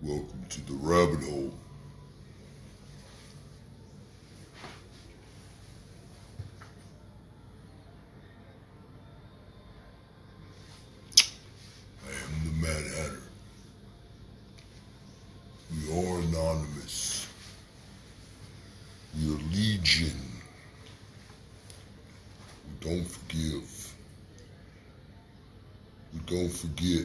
Welcome to the rabbit hole. I am the Mad Hatter. We are anonymous. We are legion. We don't forgive. We don't forget.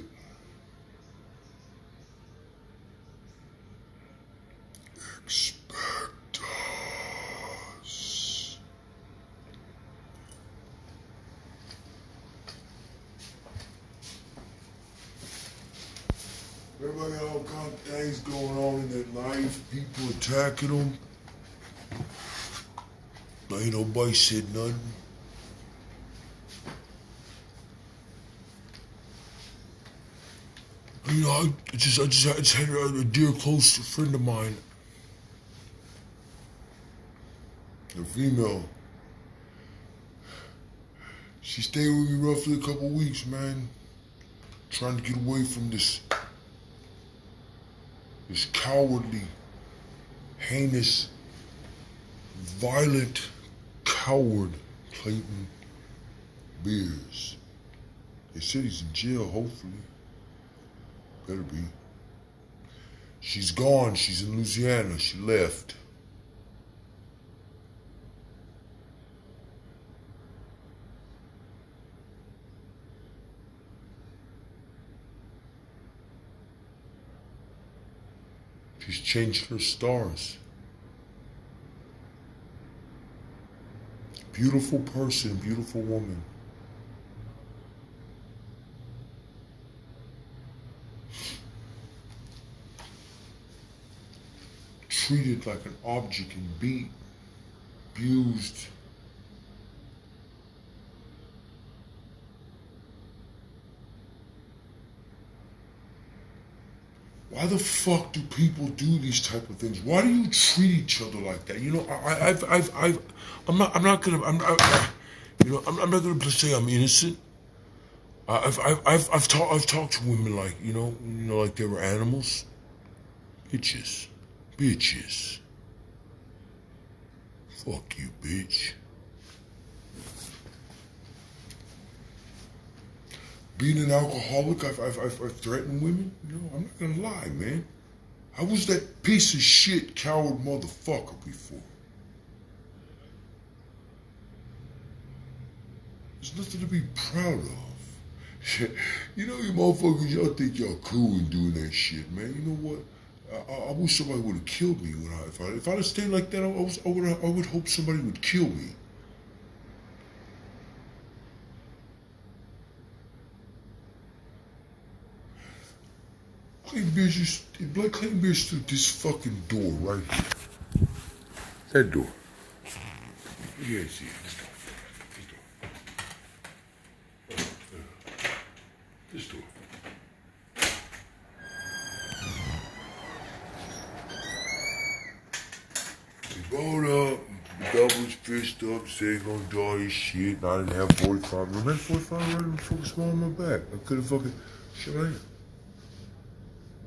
Expect us. Everybody got all kinds of things going on in their life. People attacking them. Ain't nobody said nothing. You know, I just had a dear close friend of mine, a female. She stayed with me roughly a couple weeks, man. Trying to get away from this cowardly, heinous, violent coward, Clayton Beers. They said he's in jail, hopefully. Better be. She's gone. She's in Louisiana. She left. She's changed her stars. Beautiful person, beautiful woman. Treated like an object and beat, abused. Why the fuck do people do these type of things? Why do you treat each other like that? You know, I'm not gonna say I'm innocent. I've talked to women like, you know, like they were animals. Bitches. Fuck you, bitch. Being an alcoholic, I've threatened women. You know, I'm not gonna lie, man. I was that piece of shit, coward motherfucker before. There's nothing to be proud of. You know, you motherfuckers, y'all think y'all cool in doing that shit, man. You know what? I wish somebody would have killed me when if I'd have stayed like that. I would hope somebody would kill me. Clayton Beers through this fucking door right here. That door. Yeah, see it. This door. He rolled up, the doubles fished up, said he's gonna draw his shit, and I didn't have 45. Remember 45 right fucking small on my back. I could've fucking shit right here.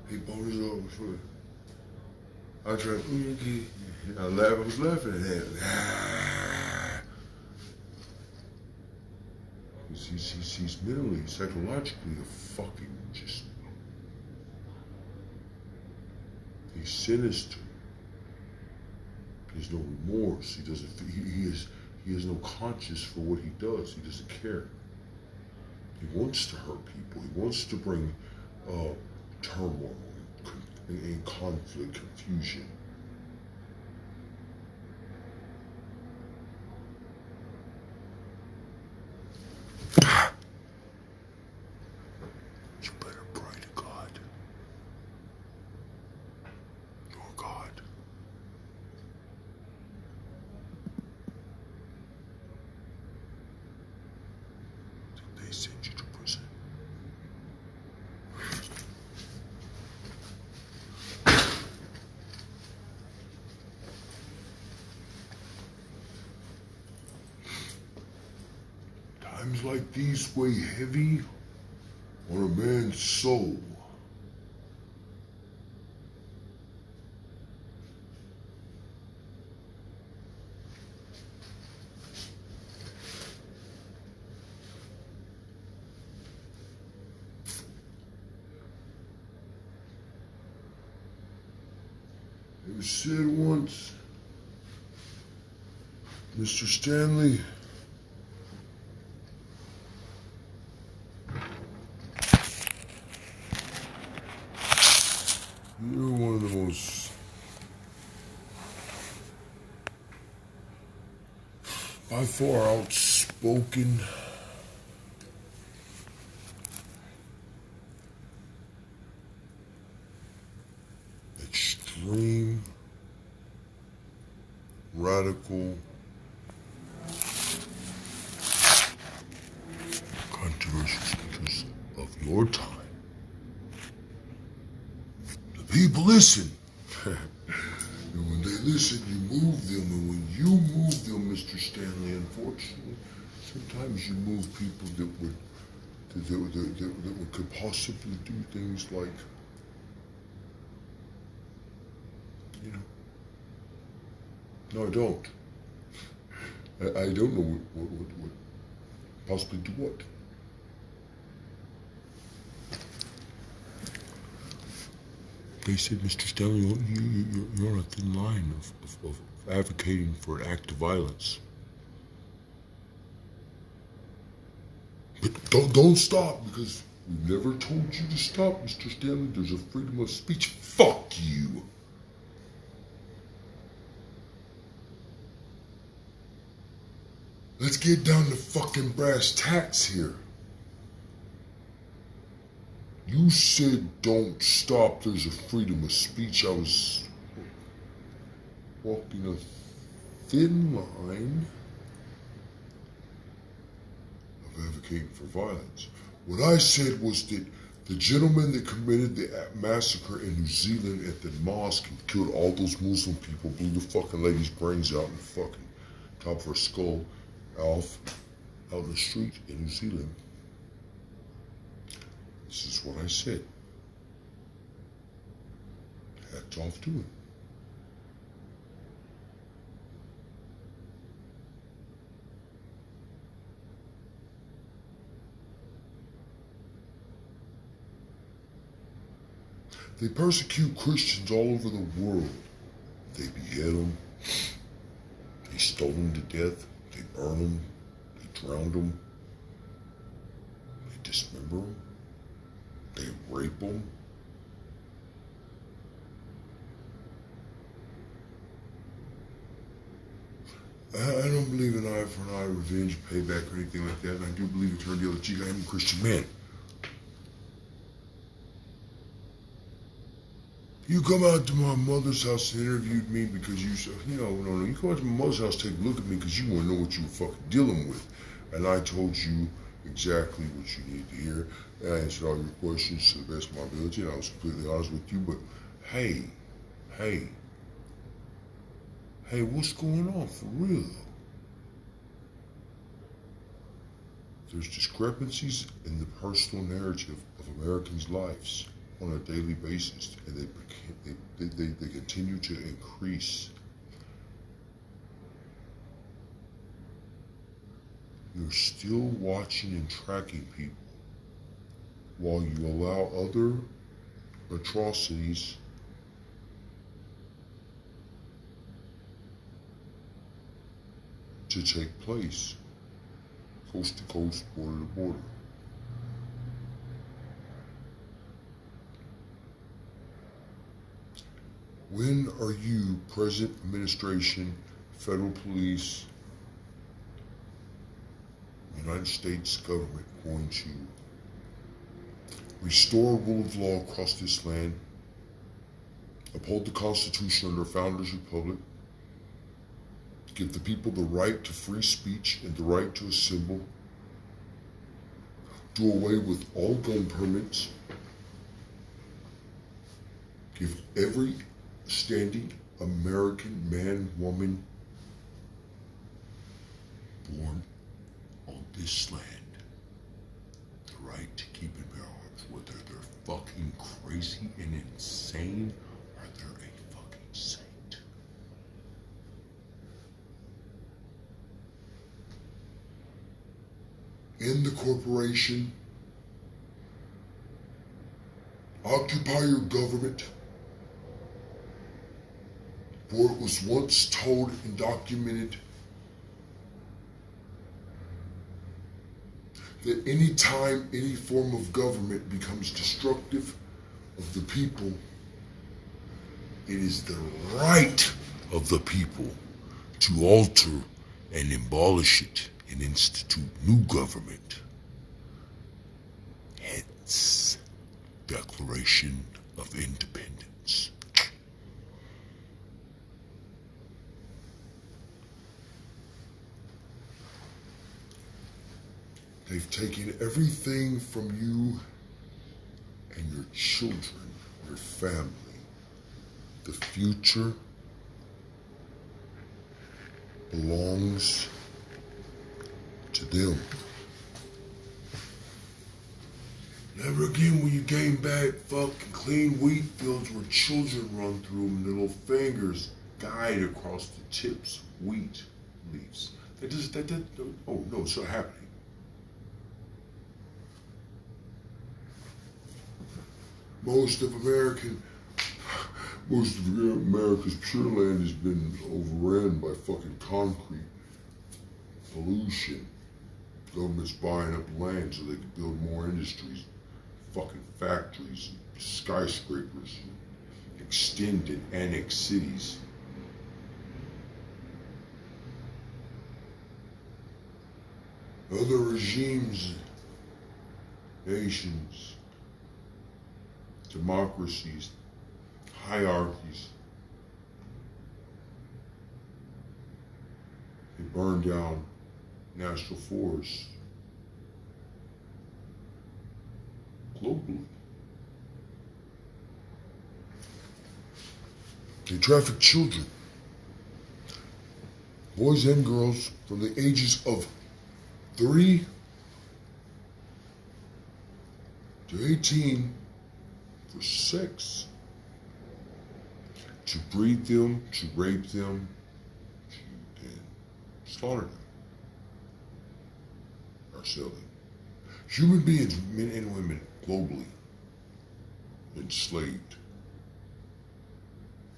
He bought his arm for it. I tried, I was laughing at him. He's mentally, psychologically a fucking just, he's sinister. He has no remorse. He doesn't, he has no conscience for what he does. He doesn't care. He wants to hurt people. He wants to bring turmoil and conflict, confusion. You better pray to God. Your God. They send you to prison. Times like these weigh heavy on a man's soul. You said once, Mr. Stanley, you're one of the most by far outspoken, extreme, radical, controversial speakers of your time. The people listen. And when they listen, you move them. And when you move them, Mr. Stanley, unfortunately, sometimes you move people that could possibly do things like, you know. No, I don't. I don't know what possibly do what. They said, Mr. Stanley, you're on a thin line of advocating for an act of violence. But don't stop, because we never told you to stop, Mr. Stanley. There's a freedom of speech. Fuck you. Let's get down to fucking brass tacks here. You said don't stop, there's a freedom of speech. I was walking a thin line of advocating for violence. What I said was that the gentleman that committed the massacre in New Zealand at the mosque and killed all those Muslim people, blew the fucking lady's brains out and fucking top of her skull off out in the street in New Zealand. This is what I said. Hats off to him. They persecute Christians all over the world. They behead them. They stone them to death. They burn them. They drown them. They dismember them. They rape them. I don't believe in eye for an eye, revenge, payback, or anything like that. And I do believe in turn the other cheek. I am a Christian man. You come out to my mother's house and interviewed me because you said, no. You come out to my mother's house, take a look at me because you want to know what you were fucking dealing with. And I told you exactly what you needed to hear. And I answered all your questions to the best of my ability. And I was completely honest with you. But hey, what's going on for real? There's discrepancies in the personal narrative of Americans' lives on a daily basis, and they continue to increase. You're still watching and tracking people while you allow other atrocities to take place, coast to coast, border to border. When are you, present administration, federal police, United States government, going to restore rule of law across this land, uphold the Constitution under Founders Republic, give the people the right to free speech and the right to assemble, do away with all gun permits, give every standing American man, woman born on this land the right to keep and bear arms, whether they're fucking crazy and insane or they're a fucking saint. In the corporation, occupy your government, For it was once told and documented that any time any form of government becomes destructive of the people, it is the right of the people to alter and abolish it and institute new government. Hence, Declaration of Independence. They've taken everything from you and your children, your family. The future belongs to them. Never again will you gain back fucking clean wheat fields where children run through them and their little fingers guide across the tips of wheat leaves. Oh no, it's not happening. Most of America's pure land has been overrun by fucking concrete pollution. Government's buying up land so they can build more industries, fucking factories, skyscrapers, extend and annex cities. Other regimes, nations, democracies, hierarchies, they burn down national forests globally. They traffic children, boys and girls, from the ages of 3 to 18 for sex, to breed them, to rape them, and slaughter them, or sell them. Human beings, men and women, globally, enslaved.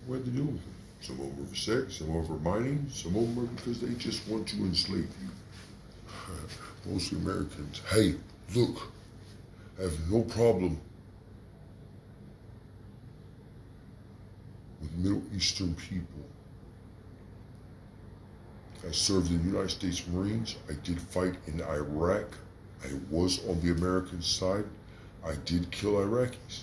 What do they do with them? Some of them are for sex, some of them are for mining, some of them are because they just want to enslave you. Mostly Americans. Hey, look, I have no problem with Middle Eastern people. I served in the United States Marines. I did fight in Iraq. I was on the American side. I did kill Iraqis.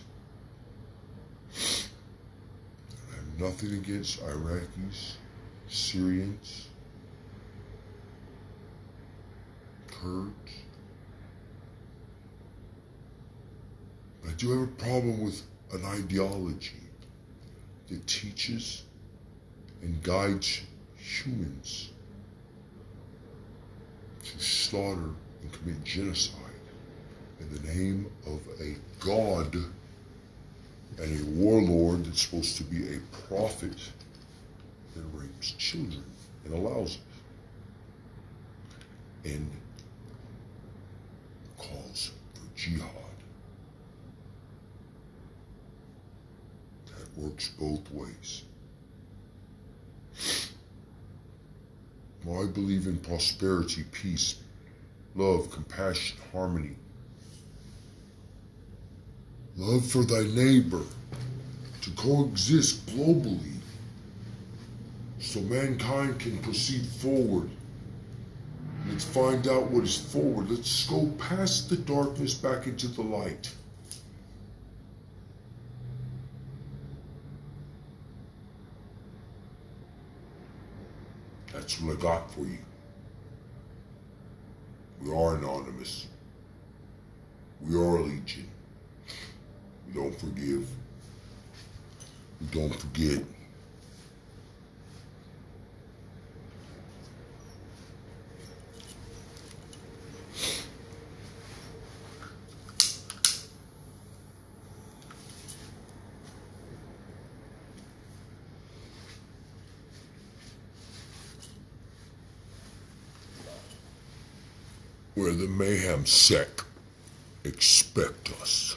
I have nothing against Iraqis, Syrians, Kurds. But I do have a problem with an ideology that teaches and guides humans to slaughter and commit genocide in the name of a god and a warlord that's supposed to be a prophet that rapes children and allows it and calls for jihad. That works both ways. Now, I believe in prosperity, peace, love, compassion, harmony. Love for thy neighbor, to coexist globally so mankind can proceed forward. Let's find out what is forward. Let's go past the darkness back into the light. That's what I got for you. We are anonymous. We are legion. We don't forgive. We don't forget. Where the mayhem sec, expect us.